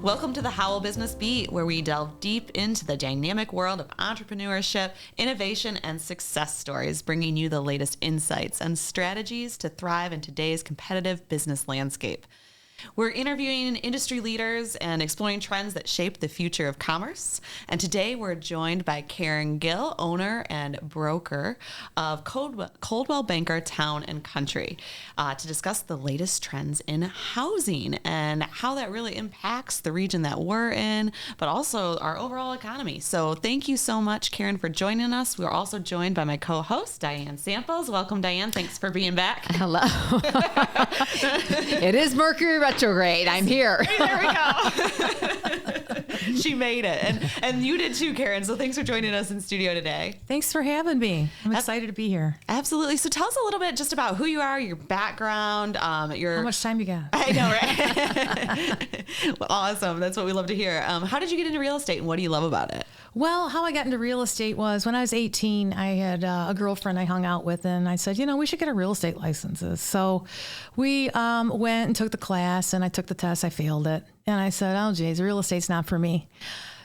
Welcome to the Howell Business Beat, where we delve deep into the dynamic world of entrepreneurship, innovation, and success stories, bringing you the latest insights and strategies to thrive in today's competitive business landscape. We're interviewing industry leaders and exploring trends that shape the future of commerce. And today we're joined by Karen Gill, owner and broker of Coldwell Banker Town and Country, to discuss the latest trends in housing and how that really impacts the region that we're in, but also our overall economy. So thank you so much, Karen, for joining us. We're also joined by my co-host, Diane Samples. Welcome, Diane. Thanks for being back. Hello. It is Mercury retrograde. I'm here. Hey, there we go. She made it. And you did too, Karen. So thanks for joining us in studio today. Thanks for having me. I'm excited to be here. Absolutely. So tell us a little bit just about who you are, your background, How much time you got? I know, right? Well, awesome. That's what we love to hear. How did you get into real estate and what do you love about it? Well, how I got into real estate was when I was 18, I had a girlfriend I hung out with, and I said, we should get our real estate licenses. So we went and took the class, and I took the test. I failed it. And I said, oh, geez, real estate's not for me.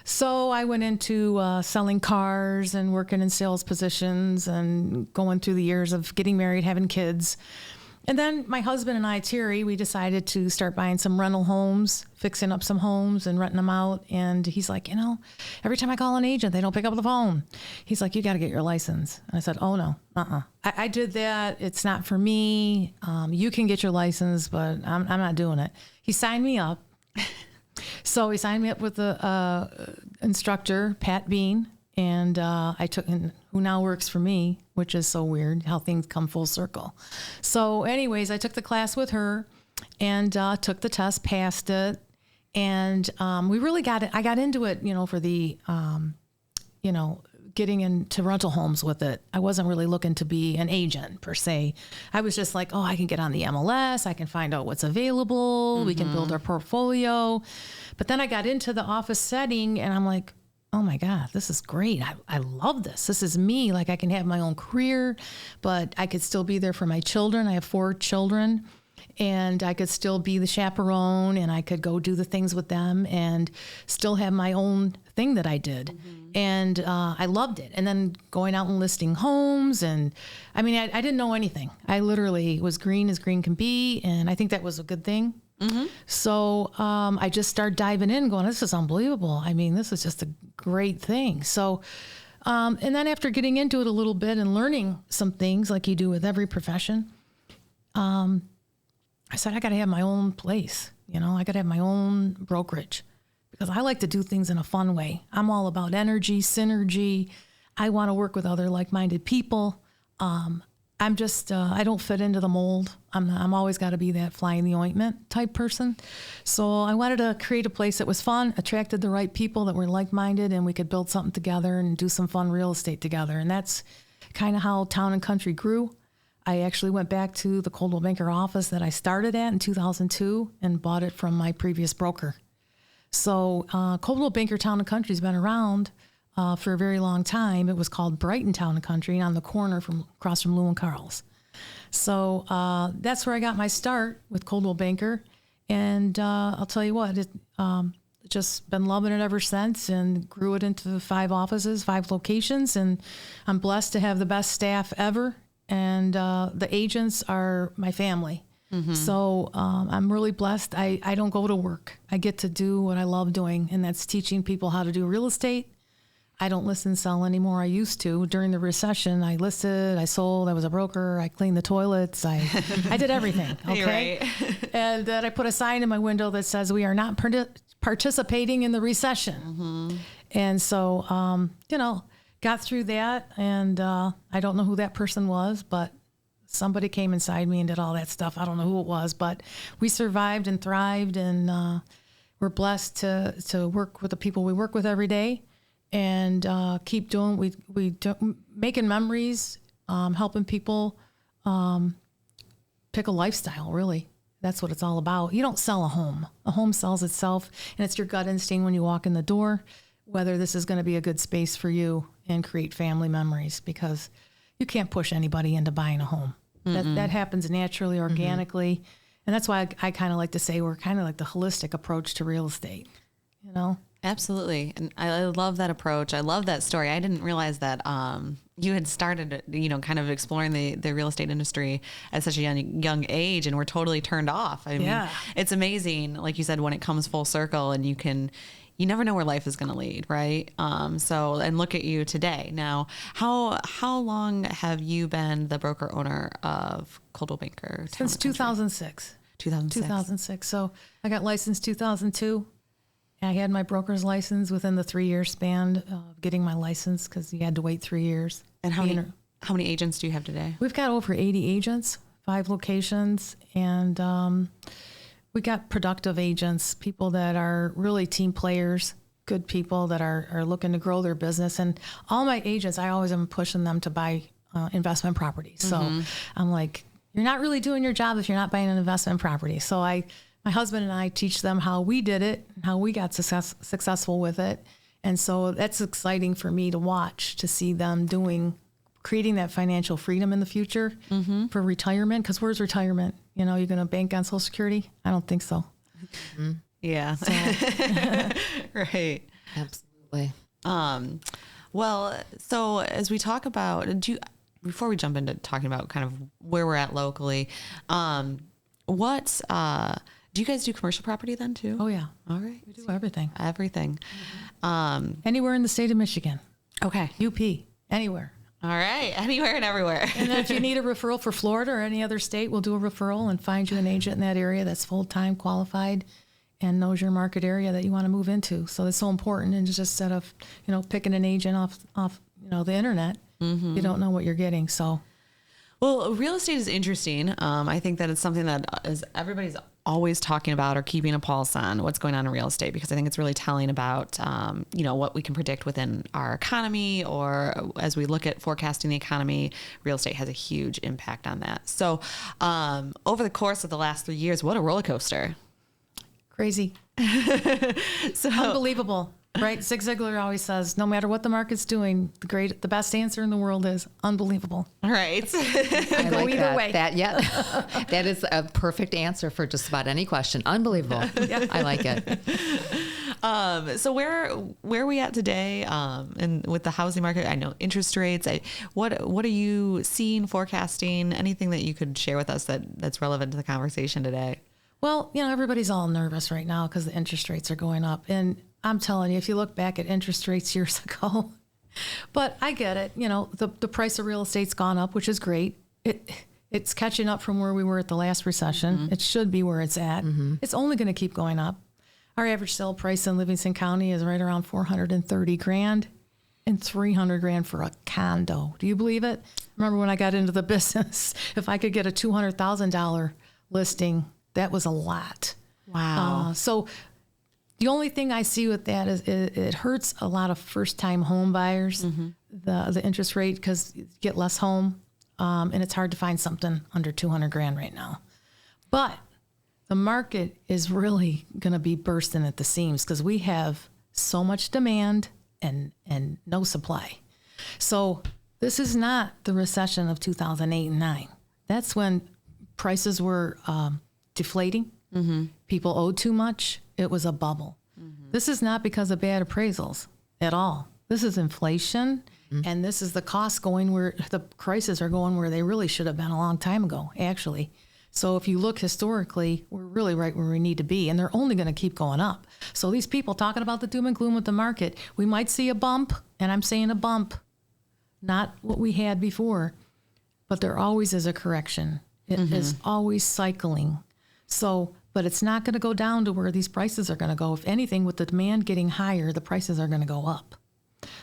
So I went into selling cars and working in sales positions and going through the years of getting married, having kids. And then my husband and I, Terry, we decided to start buying some rental homes, fixing up some homes and renting them out. And he's like, every time I call an agent, they don't pick up the phone. He's like, you got to get your license. And I said, oh, no, I did that. It's not for me. You can get your license, but I'm not doing it. He signed me up. So he signed me up with the instructor, Pat Bean. And I took, who now works for me, which is so weird how things come full circle. So anyways, I took the class with her and took the test, passed it. And we really got it. I got into it, for the, getting into rental homes with it. I wasn't really looking to be an agent per se. I was just like, I can get on the MLS. I can find out what's available. We can build our portfolio. But then I got into the office setting and I'm like, oh my God, this is great. I love this. This is me. Like I can have my own career, but I could still be there for my children. I have 4 children and I could still be the chaperone and I could go do the things with them and still have my own thing that I did. Mm-hmm. And I loved it. And then going out and listing homes. And I didn't know anything. I literally was green as green can be. And I think that was a good thing. Mm-hmm. So I just started diving in going, this is unbelievable. This is just a great thing. So, and then after getting into it a little bit and learning some things like you do with every profession, I said, I got to have my own place. I got to have my own brokerage because I like to do things in a fun way. I'm all about energy, synergy. I want to work with other like-minded people. I'm just, I don't fit into the mold. I'm always got to be that fly in the ointment type person. So I wanted to create a place that was fun, attracted the right people that were like-minded, and we could build something together and do some fun real estate together. And that's kind of how Town and Country grew. I actually went back to the Coldwell Banker office that I started at in 2002 and bought it from my previous broker. So Coldwell Banker Town and Country has been around for a very long time. It was called Brighton Town and Country on the corner across from Lou and Carl's. So that's where I got my start with Coldwell Banker. And I'll tell you what, just been loving it ever since and grew it into 5 offices, 5 locations. And I'm blessed to have the best staff ever. And the agents are my family. Mm-hmm. So I'm really blessed. I don't go to work. I get to do what I love doing, and that's teaching people how to do real estate. I don't list and sell anymore. I used to. During the recession, I listed, I sold, I was a broker, I cleaned the toilets, I did everything, okay? Right. And then I put a sign in my window that says, we are not participating in the recession. Mm-hmm. And so, got through that, and I don't know who that person was, but somebody came inside me and did all that stuff. I don't know who it was, but we survived and thrived, and we're blessed to work with the people we work with every day. And keep doing, we do, making memories, helping people pick a lifestyle, really. That's what it's all about. You don't sell a home. A home sells itself, and it's your gut instinct when you walk in the door, whether this is going to be a good space for you and create family memories, because you can't push anybody into buying a home. That happens naturally, organically. And that's why I kind of like to say we're kind of like the holistic approach to real estate, you know? Absolutely. And I love that approach. I love that story. I didn't realize that you had started, kind of exploring the real estate industry at such a young age, and were totally turned off. I mean, it's amazing, like you said, when it comes full circle, and you never know where life is going to lead, right? And look at you today. Now, how long have you been the broker owner of Coldwell Banker? Since 2006. 2006. So I got licensed 2002. I had my broker's license within the 3-year span of getting my license, because you had to wait 3 years. And how many agents do you have today? We've got over 80 agents, 5 locations, and we got productive agents, people that are really team players, good people that are looking to grow their business. And all my agents, I always am pushing them to buy investment properties. So I'm like, you're not really doing your job if you're not buying an investment property. So my husband and I teach them how we did it, how we got successful with it. And so that's exciting for me to watch, to see them creating that financial freedom in the future for retirement. Because where's retirement? You're going to bank on Social Security? I don't think so. Mm-hmm. Yeah. So. Right. Absolutely. Well, so as we talk about, before we jump into talking about kind of where we're at locally, do you guys do commercial property then too? Oh, yeah. All right. We do everything. Everything. Anywhere in the state of Michigan. Okay. UP. Anywhere. All right. Anywhere and everywhere. And if you need a referral for Florida or any other state, we'll do a referral and find you an agent in that area that's full-time qualified and knows your market area that you want to move into. So it's so important. And just instead of, picking an agent off the internet, you don't know what you're getting. So. Well, real estate is interesting. I think that it's something that everybody's always talking about or keeping a pulse on what's going on in real estate, because I think it's really telling about, what we can predict within our economy, or as we look at forecasting the economy, real estate has a huge impact on that. So over the course of the last 3 years, what a roller coaster. Crazy. So unbelievable. Right? Zig Ziglar always says, no matter what the market's doing, the best answer in the world is unbelievable. Right. I Go like either way. That is a perfect answer for just about any question. Unbelievable. Yeah. I like it. So where are we at today? And with the housing market, I know interest rates. What are you seeing, forecasting? Anything that you could share with us that's relevant to the conversation today? Well, everybody's all nervous right now because the interest rates are going up. And I'm telling you, if you look back at interest rates years ago, but I get it. The price of real estate's gone up, which is great. It's catching up from where we were at the last recession. Mm-hmm. It should be where it's at. Mm-hmm. It's only going to keep going up. Our average sale price in Livingston County is right around $430,000 and $300,000 for a condo. Do you believe it? Remember when I got into the business, if I could get a $200,000 listing, that was a lot. Wow. So the only thing I see with that is it hurts a lot of first-time home buyers, the interest rate, because you get less home, and it's hard to find something under $200,000 right now. But the market is really going to be bursting at the seams because we have so much demand and no supply. So this is not the recession of 2008 and 9. That's when prices were deflating. Mm-hmm. People owed too much. It was a bubble. Mm-hmm. This is not because of bad appraisals at all. This is inflation, and this is the costs going where the prices are going where they really should have been a long time ago, actually. So if you look historically, we're really right where we need to be, and they're only going to keep going up. So these people talking about the doom and gloom with the market, we might see a bump, and I'm saying a bump, not what we had before, but there always is a correction. It is always cycling. So, but it's not going to go down to where these prices are going to go. If anything, with the demand getting higher, the prices are going to go up.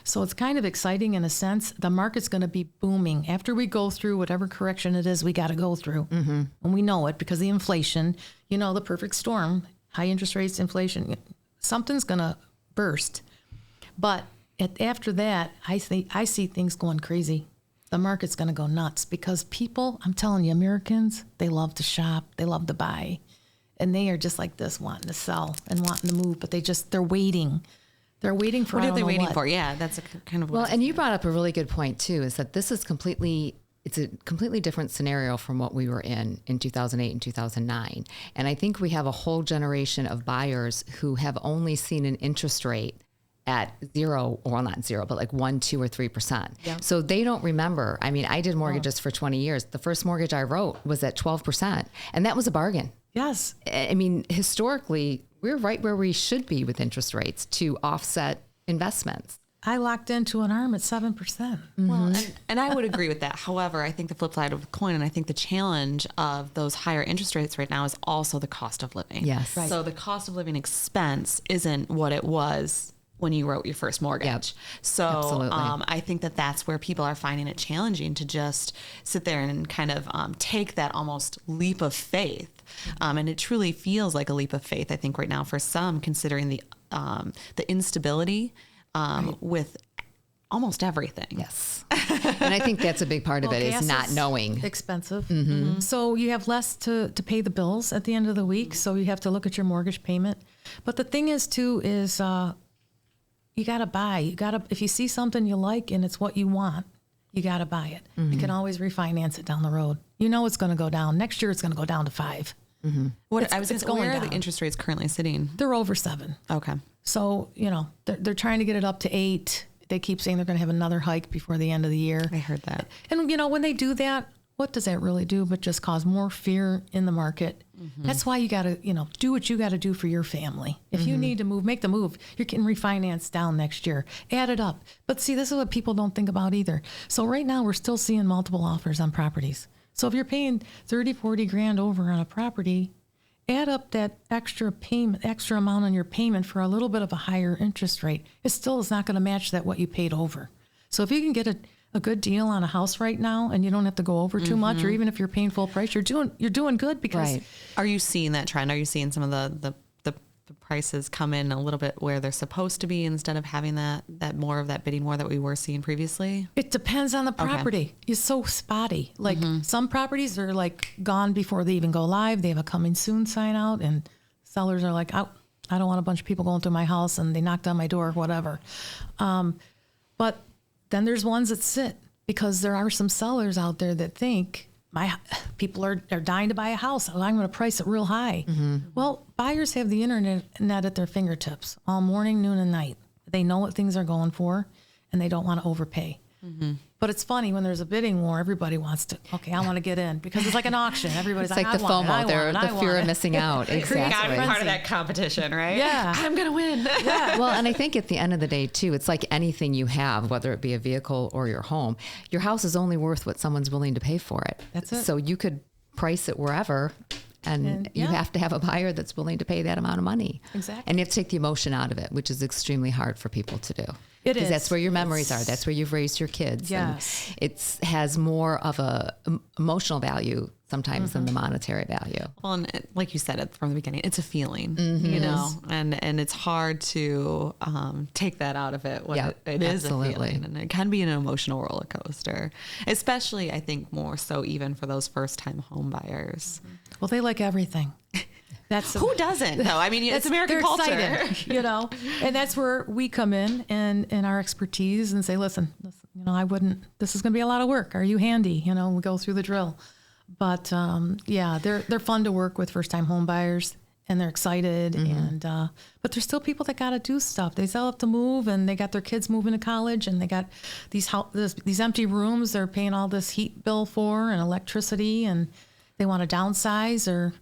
So it's kind of exciting in a sense. The market's going to be booming after we go through whatever correction it is we got to go through. Mm-hmm. And we know it because the inflation, the perfect storm, high interest rates, inflation, something's going to burst. But after that, I see things going crazy. The market's going to go nuts because people, I'm telling you, Americans, they love to shop, they love to buy, and they are just like this, wanting to sell and wanting to move, but they're waiting. They're waiting for what are they waiting for? Yeah, that's a kind of well. And you brought up a really good point too, is that this is completely it's a completely different scenario from what we were in 2008 and 2009. And I think we have a whole generation of buyers who have only seen an interest rate at zero, or not zero, but like 1%, 2%, or 3%. Yeah. So they don't remember. I mean, I did mortgages for 20 years. The first mortgage I wrote was at 12%, and that was a bargain. Yes. I mean, historically, we're right where we should be with interest rates to offset investments. I locked into an ARM at 7%. Well, and I would agree with that. However, I think the flip side of the coin, and I think the challenge of those higher interest rates right now is also the cost of living. Yes. Right. So the cost of living expense isn't what it was when you wrote your first mortgage. Yep. So Absolutely. I think that that's where people are finding it challenging to just sit there and kind of take that almost leap of faith. And it truly feels like a leap of faith, I think, right now for some, considering the instability with almost everything. Yes. And I think that's a big part of it is gas not is knowing. Expensive. So you have less to pay the bills at the end of the week. So you have to look at your mortgage payment. But the thing is, too, is you got to buy. If you see something you like and it's what you want, you got to buy it. You can always refinance it down the road. You know it's going to go down. Next year it's going to go down to 5. Where are the down. interest rates currently sitting? They're over 7. Okay. So, they're trying to get it up to 8. They keep saying they're going to have another hike before the end of the year. I heard that. And, when they do that, what does that really do but just cause more fear in the market? That's why you got to, do what you got to do for your family. If you need to move, make the move. You can refinance down next year. Add it up. But see, this is what people don't think about either. So right now we're still seeing multiple offers on properties. So if you're paying 30, 40 grand over on a property, add up that extra amount on your payment for a little bit of a higher interest rate. It still is not going to match what you paid over. So if you can get a good deal on a house right now and you don't have to go over too much, or even if you're paying full price, you're doing good because. Right. Are you seeing that trend? Are you seeing some of the prices come in a little bit where they're supposed to be instead of having that more of that bidding war that we were seeing previously? It depends on the property. Okay. It's so spotty. Like some properties are like gone before they even go live. They have a coming soon sign out and sellers are like, I don't want a bunch of people going through my house and they knocked on my door or whatever. But then there's ones that sit because there are some sellers out there that think people are dying to buy a house. So I'm going to price it real high. Well, buyers have the internet at their fingertips all morning, noon, and night. They know what things are going for, and they don't want to overpay. But it's funny when there's a bidding war, everybody wants to, I want to get in because it's like an auction. Everybody's it's like the FOMO, the fear of missing out. Exactly. Part of that competition, right? Yeah. I'm going to win. Yeah. Well, and I think at the end of the day, too, it's like anything you have, whether it be a vehicle or your home, your house is only worth what someone's willing to pay for it. That's it. So you could price it wherever. And you have to have a buyer that's willing to pay that amount of money. Exactly. And you have to take the emotion out of it, which is extremely hard for people to do. It is. Because that's where your memories are. That's where you've raised your kids. Yes. And it has more of a emotional value sometimes than the monetary value. Well, and like you said from the beginning, it's a feeling, and it's hard to take that out of it when it is a feeling. And it can be an emotional roller coaster, especially, I think, more so even for those first-time home buyers. Well, they like everything. Who doesn't? No, I mean, it's American culture. Excited, and that's where we come in and our expertise and say, listen, this is going to be a lot of work. Are you handy? We go through the drill. But they're fun to work with first-time home buyers, and they're excited. And but there's still people that got to do stuff. They still have to move, and they got their kids moving to college, and they got these empty rooms. They're paying all this heat bill for and electricity, and they want to downsize. Or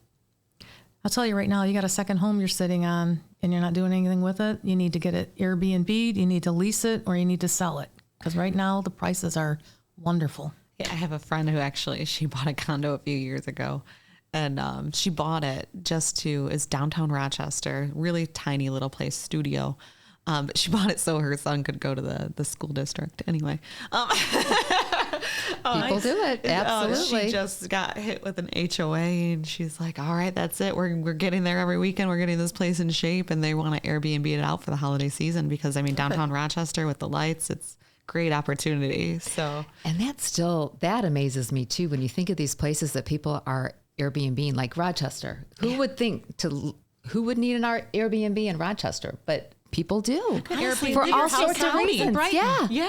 I'll tell you right now, you got a second home you're sitting on, and you're not doing anything with it. You need to get it Airbnb. You need to lease it, or you need to sell it, because right now the prices are wonderful. Yeah, I have a friend who she bought a condo a few years ago, and she bought it it's downtown Rochester, really tiny little place, studio. But she bought it so her son could go to the school district anyway. People do it. Absolutely. She just got hit with an HOA and she's like, all right, that's it. We're getting there every weekend. We're getting this place in shape, and they want to Airbnb it out for the holiday season because downtown Rochester with the lights, it's great opportunity. So, and that amazes me too. When you think of these places that people are Airbnb, like Rochester, who would need an Airbnb in Rochester? But people do. Honestly, for leave all your house sorts of county. reasons. Brighton. Yeah.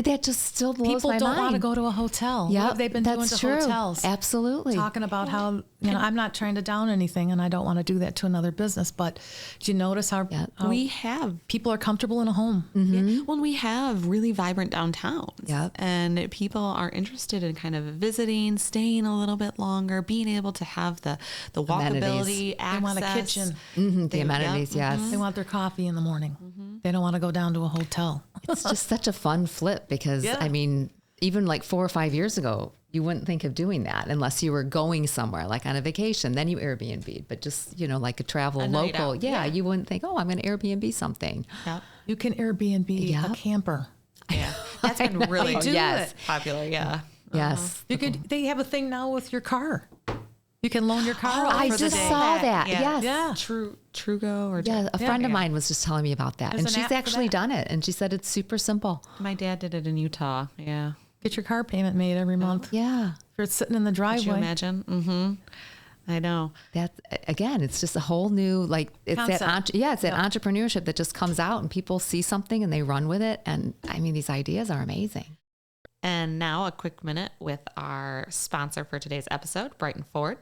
That just still blows People my don't mind. want to go to a hotel. Yeah, What have they been doing to true. hotels? Absolutely. Talking about how, I'm not trying to down anything and I don't want to do that to another business, but do you notice how We have people are comfortable in a home? Yeah. Well, we have really vibrant downtowns. Yep. And people are interested in kind of visiting, staying a little bit longer, being able to have the walkability, access. They want a kitchen. The amenities, yes. They want their coffee in the morning. They don't want to go down to a hotel. It's just such a fun flip because, I mean, even like 4 or 5 years ago, you wouldn't think of doing that unless you were going somewhere, like on a vacation. Then you Airbnb, but just, like a travel night local. out. Yeah, you wouldn't think, I'm going to Airbnb something. Yep. You can Airbnb a camper. Yeah. That's been really They do yes. it. popular. Yeah. Yes. They have a thing now with your car. You can loan your car out I for the just day. saw that. Yeah. Yes. Yeah. Trugo or Yeah, a friend of mine was just telling me about that. There's And an she's app for actually that. done it. And she said it's super simple. My dad did it in Utah. Yeah. Get your car payment made every month. Yeah. If it's sitting in the Could you driveway. imagine? Mm-hmm. I know. That again, it's just a whole new, like, it's Concept. it's that entrepreneurship that just comes out and people see something and they run with it. And I mean, these ideas are amazing. And now a quick minute with our sponsor for today's episode, Brighton Ford.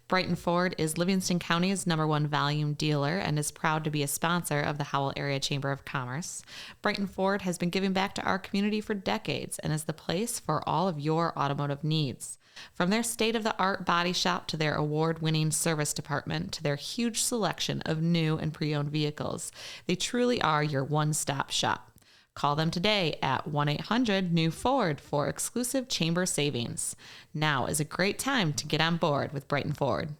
Brighton Ford is Livingston County's #1 volume dealer and is proud to be a sponsor of the Howell Area Chamber of Commerce. Brighton Ford has been giving back to our community for decades and is the place for all of your automotive needs. From their state-of-the-art body shop to their award-winning service department to their huge selection of new and pre-owned vehicles, they truly are your one-stop shop. Call them today at 1-800-NEW-FORD for exclusive chamber savings. Now is a great time to get on board with Brighton Ford.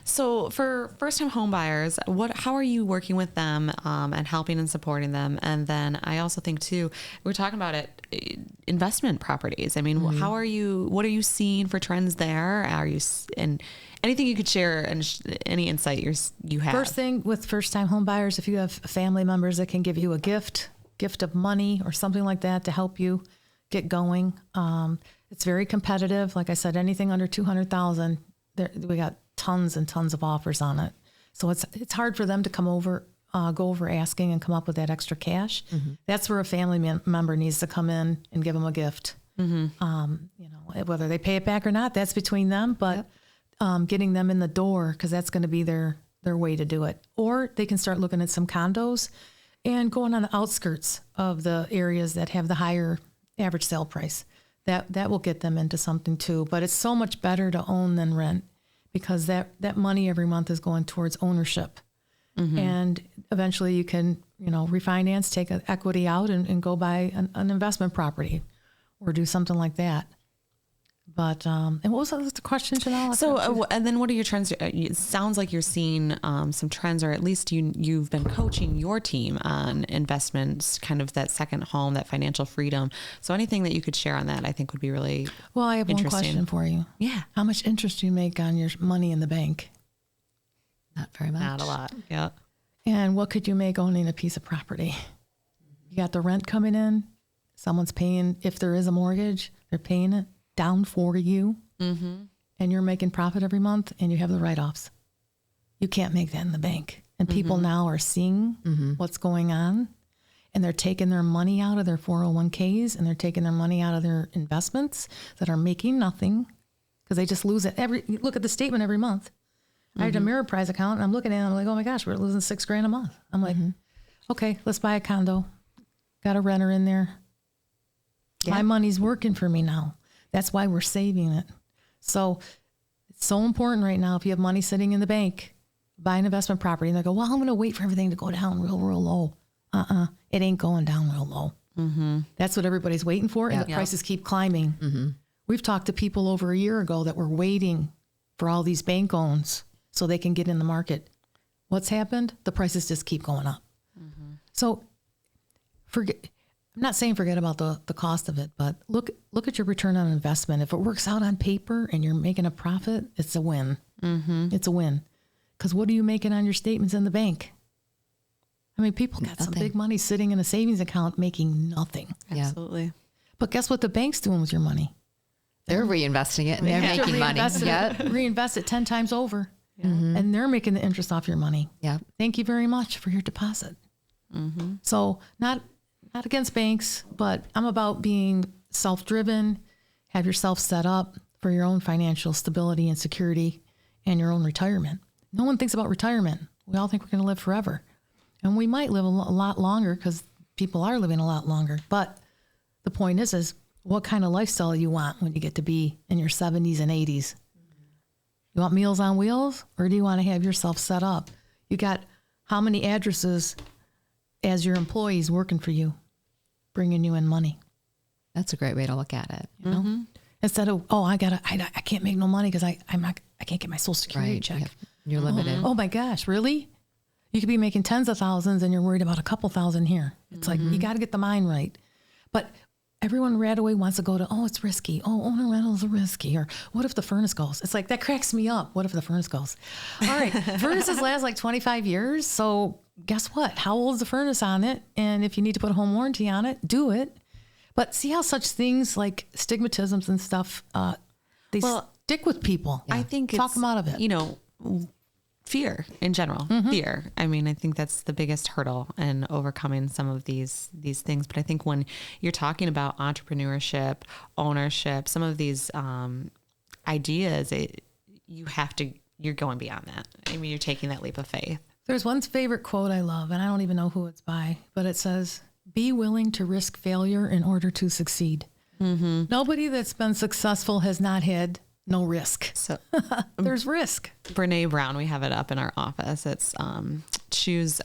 So for first-time home buyers, how are you working with them and helping and supporting them? And then I also think too, we're talking about investment properties. I mean, what are you seeing for trends there? And anything you could share and any insight you have? First thing with first-time home buyers, if you have family members that can give you a gift of money or something like that to help you get going. It's very competitive. Like I said, anything under $200,000, we got tons and tons of offers on it. So it's hard for them to go over asking and come up with that extra cash. Mm-hmm. That's where a family member needs to come in and give them a gift. Mm-hmm. Whether they pay it back or not, that's between them. But getting them in the door, because that's going to be their way to do it. Or they can start looking at some condos and going on the outskirts of the areas that have the higher average sale price. That will get them into something too. But it's so much better to own than rent because that money every month is going towards ownership. Mm-hmm. And eventually you can, refinance, take equity out and go buy an investment property or do something like that. But, and what was the question, Janelle? So, and then what are your trends? It sounds like you're seeing some trends, or at least you've been coaching your team on investments, kind of that second home, that financial freedom. So anything that you could share on that, I think would be really Well, I have one interesting. question for you. Yeah. How much interest do you make on your money in the bank? Not very much. Not a lot. Yeah. And what could you make owning a piece of property? You got the rent coming in. Someone's paying, if there is a mortgage, they're paying it down for you, and you're making profit every month and you have the write-offs. You can't make that in the bank. And people now are seeing what's going on, and they're taking their money out of their 401ks and they're taking their money out of their investments that are making nothing because they just lose it. Look at the statement every month. I had a Ameriprise account and I'm looking at it and I'm like, oh my gosh, we're losing $6,000 a month. I'm like, okay, let's buy a condo. Got a renter in there. Yeah. My money's working for me now. That's why we're saving it. So it's so important right now. If you have money sitting in the bank, buy an investment property. And they go, well, I'm going to wait for everything to go down real low. It ain't going down real low. Mm-hmm. That's what everybody's waiting for. And the prices keep climbing. Mm-hmm. We've talked to people over a year ago that were waiting for all these bank owns so they can get in the market. What's happened? The prices just keep going up. Mm-hmm. So I'm not saying forget about the cost of it, but look at your return on investment. If it works out on paper and you're making a profit, it's a win. Mm-hmm. It's a win. Because what are you making on your statements in the bank? I mean, people got some big money sitting in a savings account making nothing. Absolutely. But guess what the bank's doing with your money? They're reinvesting it and they're making money. Reinvest it 10 times over. Yeah. And they're making the interest off your money. Yeah. Thank you very much for your deposit. So not against banks, but I'm about being self-driven, have yourself set up for your own financial stability and security and your own retirement. No one thinks about retirement. We all think we're going to live forever. And we might live a lot longer because people are living a lot longer. But the point is what kind of lifestyle you want when you get to be in your 70s and 80s. You want Meals on Wheels, or do you want to have yourself set up? You got how many addresses as your employees working for you, bringing you in money? That's a great way to look at it. You know? Instead of, I can't make no money because I can't get my Social Security check. You're limited. Oh my gosh, really? You could be making tens of thousands and you're worried about a couple thousand here. It's like, you got to get the mind right. But everyone right away wants to go to, it's risky. Owner rentals are risky. Or what if the furnace goes? It's like, that cracks me up. What if the furnace goes? All right, furnaces last like 25 years. So guess what? How old is the furnace on it? And if you need to put a home warranty on it, do it. But see how such things like stigmatisms and stuff, they stick with people. I think talk them out of it. Fear in general, fear. I mean, I think that's the biggest hurdle in overcoming some of these things. But I think when you're talking about entrepreneurship, ownership, some of these ideas, you're going beyond that. I mean, you're taking that leap of faith. There's one favorite quote I love, and I don't even know who it's by, but it says, "Be willing to risk failure in order to succeed." Nobody that's been successful has not had no risk. So there's risk. Brene Brown, we have it up in our office. It's choose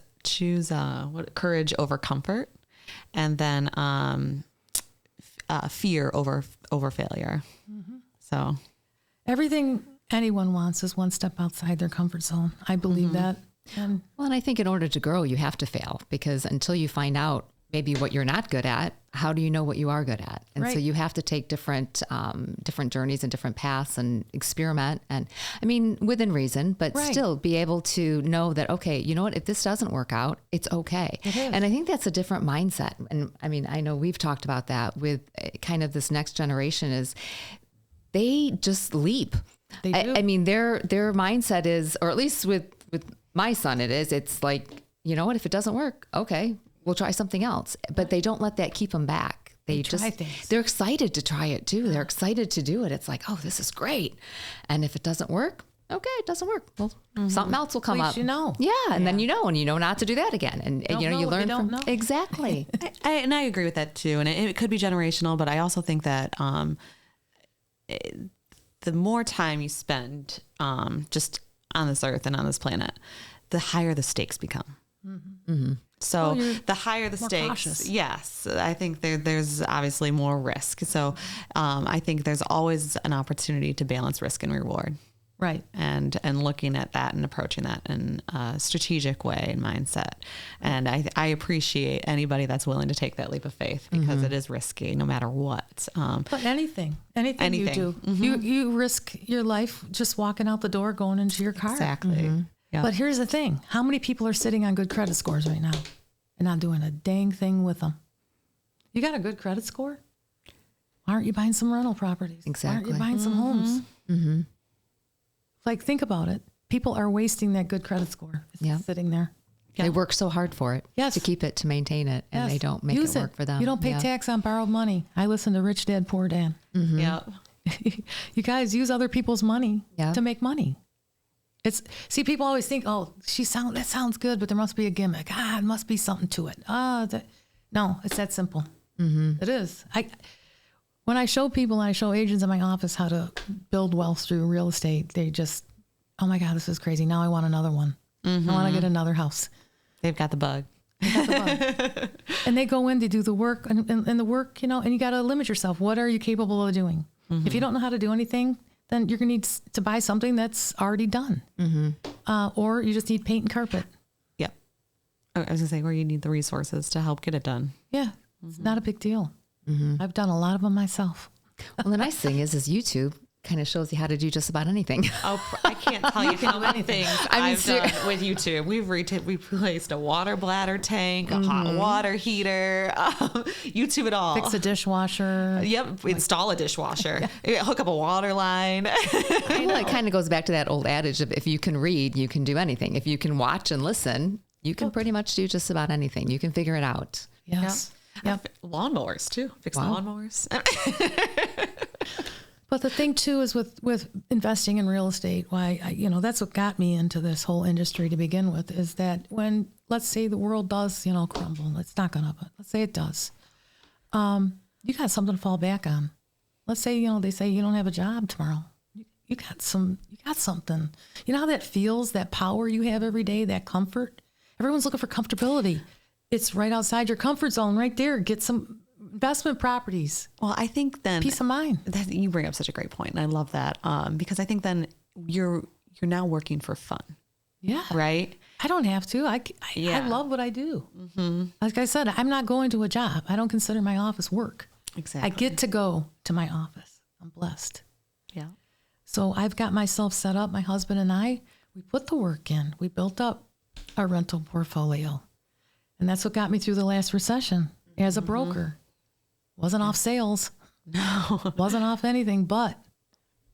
courage over comfort, and then fear over failure. So everything anyone wants is one step outside their comfort zone. I believe that. And I think in order to grow, you have to fail, because until you find out maybe what you're not good at, how do you know what you are good at? And so you have to take different journeys and different paths and experiment. And I mean, within reason, but still be able to know that, okay, you know what, if this doesn't work out, it's okay. And I think that's a different mindset. And I mean, I know we've talked about that with kind of this next generation is they just leap. They do. I mean, their mindset is, or at least with my son, it's like, you know what, if it doesn't work, okay, we'll try something else. But they don't let that keep them back. They're excited to try it too. They're excited to do it. It's like, this is great. And if it doesn't work, okay, it doesn't work. Well, something else will come up. You know. Yeah. And then you know not to do that again. And you learn from exactly. And I agree with that too. And it could be generational, but I also think that the more time you spend just on this earth and on this planet, the higher the stakes become. So the higher the stakes, cautious. Yes, I think there's obviously more risk. So I think there's always an opportunity to balance risk and reward. Right. And looking at that and approaching that in a strategic way and mindset. And I appreciate anybody that's willing to take that leap of faith, because it is risky no matter what. But anything you do, you risk your life just walking out the door, going into your car. Exactly. Yeah. But here's the thing. How many people are sitting on good credit scores right now and not doing a dang thing with them? You got a good credit score? Why aren't you buying some rental properties? Exactly. Why aren't you buying some homes? Like, think about it. People are wasting that good credit score. It's sitting there. Yeah. They work so hard for it, to keep it, to maintain it, and they don't make it work for them. You don't pay tax on borrowed money. I listen to Rich Dad, Poor Dad. Yeah. You guys use other people's money to make money. People always think, that sounds good, but there must be a gimmick. It must be something to it. No, it's that simple. It is. When I show agents in my office how to build wealth through real estate, they just, oh my God, this is crazy. Now I want another one. I want to get another house. They've got the bug. And they go in, they do the work and the work, and you got to limit yourself. What are you capable of doing? If you don't know how to do anything, then you're going to need to buy something that's already done. Or you just need paint and carpet. Yep. I was going to say, or you need the resources to help get it done. Yeah. It's not a big deal. I've done a lot of them myself. Well, the nice thing is YouTube kind of shows you how to do just about anything. I can't tell you how many things I've done with YouTube. We've replaced a water bladder tank, a hot water heater, YouTube it all. Fix a dishwasher. Yep. Install a dishwasher. Hook up a water line. Well, it kind of goes back to that old adage of, if you can read, you can do anything. If you can watch and listen, You can pretty much do just about anything. You can figure it out. Yes. Yep. Lawnmowers too. Fix lawnmowers. But the thing too is with investing in real estate, why that's what got me into this whole industry to begin with, is that when, let's say the world does, crumble, it's not gonna, but let's say it does. You got something to fall back on. Let's say, they say you don't have a job tomorrow. You got something. You know how that feels, that power you have every day, that comfort? Everyone's looking for comfortability. It's right outside your comfort zone, right there. Get some investment properties. Well, I think then peace of mind. That you bring up such a great point, and I love that because I think then you're now working for fun. Yeah. Right. I don't have to. I love what I do. Mm-hmm. Like I said, I'm not going to a job. I don't consider my office work. Exactly. I get to go to my office. I'm blessed. Yeah. So I've got myself set up. My husband and I, we put the work in. We built up our rental portfolio. And that's what got me through the last recession as a broker. Wasn't off sales. No. Wasn't off anything but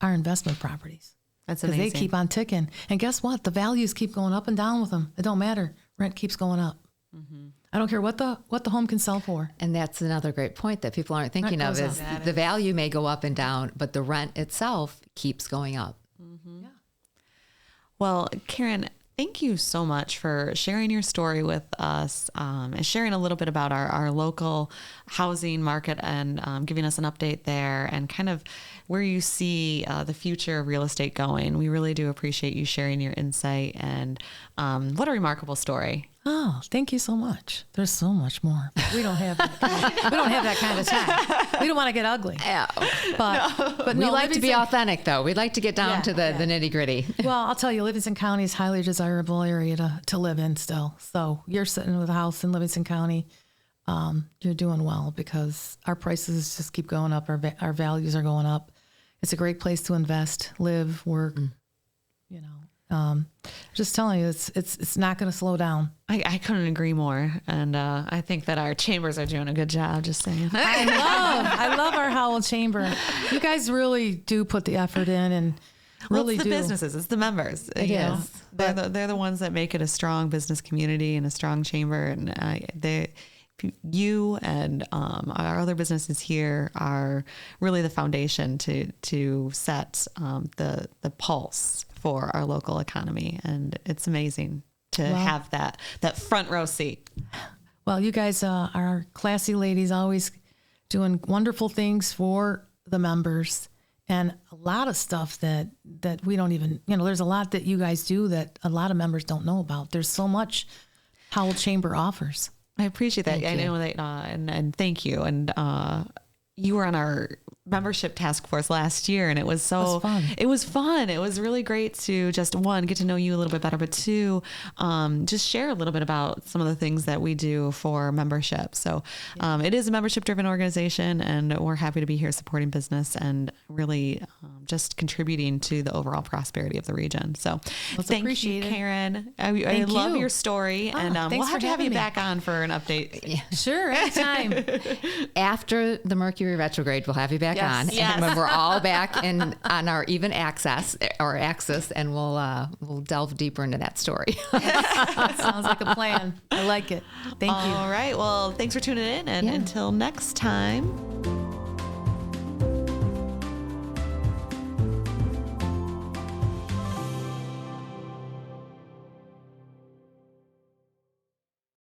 our investment properties. That's amazing. Because they keep on ticking. And guess what? The values keep going up and down with them. It don't matter. Rent keeps going up. Mm-hmm. I don't care what the home can sell for. And that's another great point that people aren't thinking of is the value may go up and down, but the rent itself keeps going up. Mm-hmm. Yeah. Well, Karen, thank you so much for sharing your story with us and sharing a little bit about our local housing market and giving us an update there and kind of where you see the future of real estate going. We really do appreciate you sharing your insight, and what a remarkable story. Oh, thank you so much. There's so much more. We don't have that kind of time. We don't want to get ugly. Yeah. But we like to be authentic, though. We'd like to get down to the nitty gritty. Well, I'll tell you, Livingston County is a highly desirable area to live in still. So you're sitting with a house in Livingston County. You're doing well because our prices just keep going up. Our values are going up. It's a great place to invest, live, work, just telling you, it's not going to slow down. I couldn't agree more. And I think that our chambers are doing a good job, just saying. I love our Howell chamber. You guys really do put the effort in and really it's the do. businesses, it's the members. It is. They're the ones that make it a strong business community and a strong chamber. And you and our other businesses here are really the foundation to set the pulse for our local economy. And it's amazing to have that front row seat. Well, you guys are classy ladies, always doing wonderful things for the members, and a lot of stuff that we don't even, there's a lot that you guys do that a lot of members don't know about. There's so much Howell Chamber offers. I appreciate that. I know that, and thank you. And you were on our membership task force last year, and it was fun. It was fun. It was really great to just, one, get to know you a little bit better, but two, just share a little bit about some of the things that we do for membership. So it is a membership driven organization, and we're happy to be here supporting business and really just contributing to the overall prosperity of the region. So thank you, Karen. I love your story, and we'll have to have you back on for an update. Yeah. Sure, anytime. After the Mercury retrograde, we'll have you back on, and when we're all back on our even axis, and we'll delve deeper into that story. Sounds like a plan. I like it. Thank you. All right. Well, thanks for tuning in, and until next time.